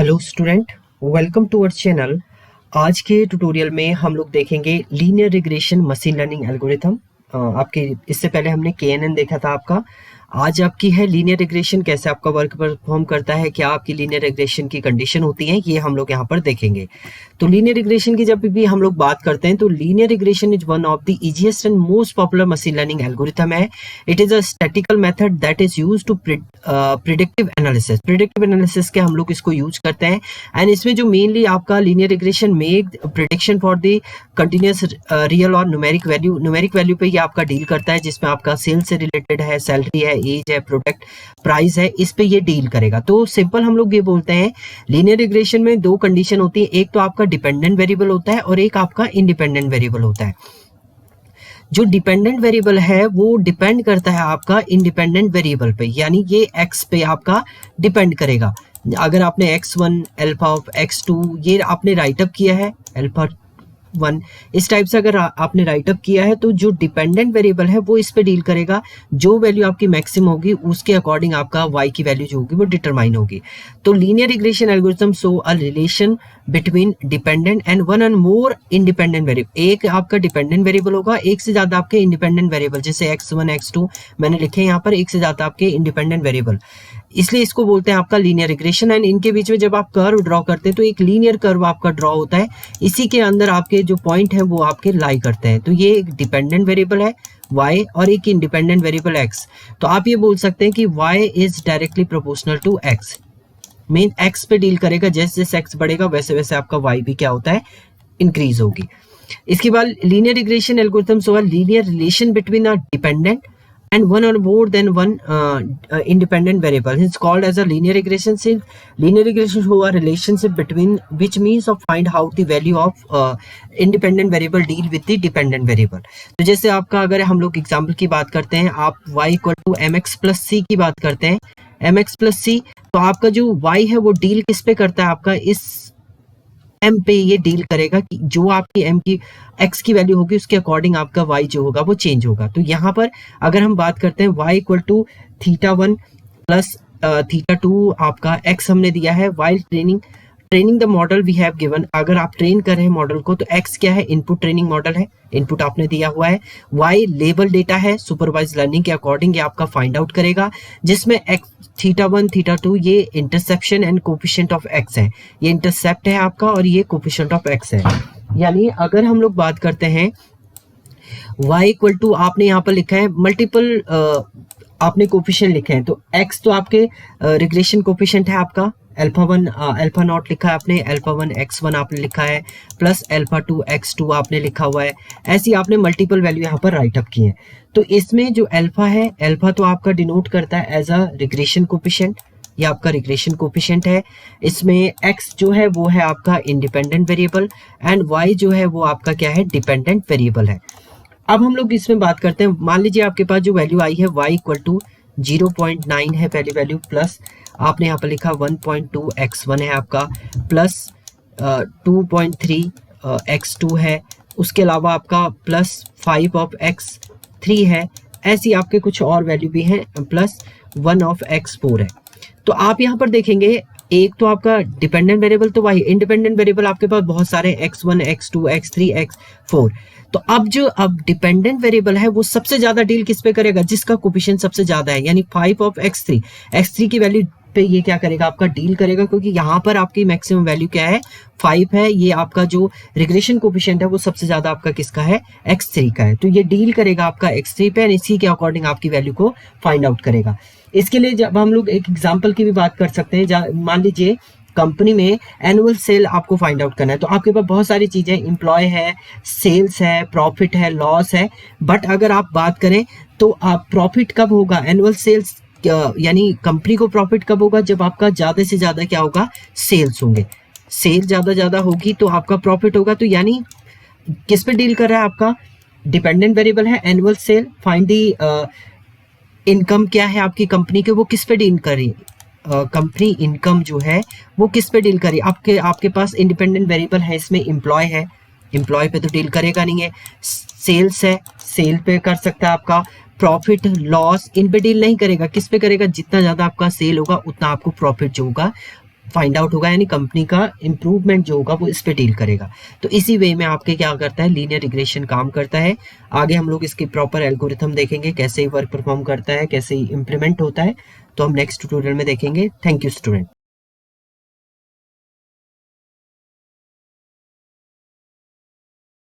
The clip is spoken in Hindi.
Hello student, welcome to our channel. आज के ट्यूटोरियल में हम लोग देखेंगे linear regression machine learning algorithm. आपके इससे पहले हमने KNN देखा था आपका। आज आपकी है लीनियर रिग्रेशन, कैसे आपका वर्क परफॉर्म करता है, क्या आपकी लीनियर रिग्रेशन की कंडीशन होती है, ये हम लोग यहाँ पर देखेंगे। तो लीनियर रिग्रेशन की जब भी हम लोग बात करते हैं तो linear regression is one of the easiest and most popular machine learning algorithm है। It is a statistical method that is used to predictive analysis के हम लोग इसको यूज करते हैं। एंड इसमें जो मेनली आपका linear regression make prediction for the continuous real और न्यूमेरिक वैल्यू पे ये आपका डील करता है, जिसमें आपका सेल्स से रिलेटेड है, सैलरी है, एज है, प्रोडक्ट प्राइस है, इस पे ये डील करेगा। तो सिंपल हम लोग ये बोलते हैं लीनियर रिग्रेशन में दो कंडीशन होती है, एक तो आपका डिपेंडेंट वेरिएबल होता है और एक आपका इंडिपेंडेंट वेरिएबल होता है। जो डिपेंडेंट वेरिएबल है वो डिपेंड करता है आपका इंडिपेंडेंट वेरिएबल पे, यानी ये x पे आपका डिपेंड करेगा। अगर आपने x1 अल्फा ऑफ x2 ये आपने राइटअप किया है, अल्फा 1 इस टाइप से अगर आपने राइटअप किया है, तो जो डिपेंडेंट वेरिएबल है वो इस पे डील करेगा। जो वैल्यू आपकी मैक्सिमम होगी उसके अकॉर्डिंग आपका y की वैल्यू जो होगी वो डिटरमाइन होगी। तो linear regression algorithm show a relation between dependent and one and more independent variable. एक आपका डिपेंडेंट वेरिएबल होगा, एक से ज्यादा आपके इंडिपेंडेंट वेरिएबल, जैसे x1 x2 मैंने लिखे यहाँ पर, एक से ज्यादा आपके इंडिपेंडेंट वेरिएबल, इसलिए इसको बोलते हैं आपका लीनियर रिग्रेशन। एंड इनके बीच में जब आप कर्व ड्रॉ करते हैं तो एक लीनियर कर्व आपका ड्रॉ होता है, इसी के अंदर आपके जो पॉइंट है वो आपके लाई करते हैं। तो ये एक डिपेंडेंट वेरिएबल है y और एक इंडिपेंडेंट वेरिएबल x। तो आप ये बोल सकते हैं कि y is directly proportional to x, mean x पे डील करेगा, जैसे जैसे x बढ़ेगा वैसे वैसे आपका y भी क्या होता है, इंक्रीज होगी। इसके बाद linear regression algorithm show a linear relation between a dependent and one or more than one independent variable is called as a linear regression. Linear regression show a relationship between which means of find how the value of independent variable deal with the dependent variable. तो जैसे आपका अगर हम लोग एग्जांपल की बात करते हैं, आप y equal to mx plus C की बात करते हैं, mx प्लस सी, तो आपका जो y है वो डील किस पे करता है, आपका इस m पे ये डील करेगा कि जो आपकी m की x की वैल्यू होगी उसके अकॉर्डिंग आपका y जो होगा वो चेंज होगा। तो यहाँ पर अगर हम बात करते हैं y इक्वल टू θ1 प्लस θ2 आपका x हमने दिया है, while training the model we have given. अगर आप ट्रेन कर रहे हैं मॉडल को तो x क्या है, इनपुट ट्रेनिंग मॉडल है, इनपुट आपने दिया हुआ है, y लेबल डेटा है, सुपरवाइज लर्निंग के अकॉर्डिंग ये आपका फाइंड आउट करेगा, जिसमें θ1 θ2 ये interception and coefficient of x है, ये इंटरसेप्ट है आपका और ये कोफिशिएंट ऑफ x है। यानी अगर हम लोग बात करते हैं y इक्वल टू, आपने यहाँ पर लिखा है मल्टीपल आपने कोफिशिएंट लिखे हैं, तो x तो आपके रिग्रेशन कोफिशिएंट है आपका, अल्फा 1 अल्फा नॉट लिखा है आपने, अल्फा 1 x1 आपने लिखा है, प्लस अल्फा 2 x2 आपने लिखा हुआ है, ऐसी आपने मल्टीपल वैल्यू यहाँ पर राइट अप की है। तो इसमें जो अल्फा है, अल्फा तो आपका डिनोट करता है एज अ रिग्रेशन कोफिशिएंट, ये आपका रिग्रेशन कोफिशिएंट है। इसमें x जो है वो है आपका इंडिपेंडेंट वेरिएबल एंड y जो है वो आपका क्या है, डिपेंडेंट वेरिएबल है। अब हम लोग इसमें बात करते हैं, मान लीजिए आपके पास जो वैल्यू आई है y इक्वल टू 0.9 है पहली वैल्यू, प्लस आपने यहाँ पर लिखा 1.2 x1 है आपका, प्लस 2.3 x2 है, उसके अलावा आपका प्लस 5 ऑफ x3 है, ऐसी आपके कुछ और वैल्यू भी हैं, प्लस 1 ऑफ x4 है। तो आप यहाँ पर देखेंगे एक तो आपका डिपेंडेंट वेरिएबल तो y, इंडिपेंडेंट वेरिएबल आपके पास बहुत सारे x1 x2 x3 x4। तो अब डिपेंडेंट वेरिएबल है वो सबसे ज्यादा डील किस पे करेगा, जिसका कोफिशिएंट सबसे ज्यादा है, यानी 5 ऑफ x3 की वैल्यू पे ये क्या करेगा, आपका डील करेगा, क्योंकि यहाँ पर आपकी मैक्सिमम वैल्यू क्या है, 5 है। ये आपका जो रिग्रेशन कोफिशिएंट है वो सबसे ज्यादा आपका किसका है, x3 का है। तो ये डील करेगा आपका x3 पे, इसी के अकॉर्डिंग आपकी वैल्यू को फाइंड आउट करेगा। इसके लिए जब हम लोग एक एग्जाम्पल की भी बात कर सकते हैं, मान लीजिए कंपनी में एनुअल सेल आपको फाइंड आउट करना है, तो आपके पास बहुत सारी चीजें, एम्प्लॉय है, सेल्स है, प्रॉफिट है, लॉस है, बट अगर आप बात करें तो आप प्रॉफिट कब होगा, एनुअल सेल्स यानी कंपनी को प्रॉफिट कब होगा, जब आपका ज्यादा से ज्यादा क्या होगा, सेल्स होंगे, सेल ज्यादा होगी तो आपका प्रॉफिट होगा। तो यानी किस पे डील कर रहा है, आपका डिपेंडेंट वेरिएबल है annual sale, find the income क्या है आपकी कंपनी के, वो किस पे डील कर रही है, कंपनी इनकम जो है वो किस पे डील करी, आपके पास इंडिपेंडेंट वेरिएबल है, इसमें एम्प्लॉय है, एम्प्लॉय पे तो डील करेगा नहीं है, सेल्स है, सेल पे कर सकता है आपका, प्रॉफिट लॉस इन पे डील नहीं करेगा, किस पे करेगा, जितना ज्यादा आपका सेल होगा उतना आपको प्रॉफिट जो होगा फाइंड आउट होगा, यानी कंपनी का इम्प्रूवमेंट जो होगा वो इस पे डील करेगा। तो इसी वे में आपके क्या करता है, लीनियर रिग्रेशन काम करता है। आगे हम लोग इसकी प्रॉपर एल्गोरिथम देखेंगे, कैसे वर्क परफॉर्म करता है, कैसे इम्प्लीमेंट होता है, तो हम नेक्स्ट ट्यूटोरियल में देखेंगे। Thank you student.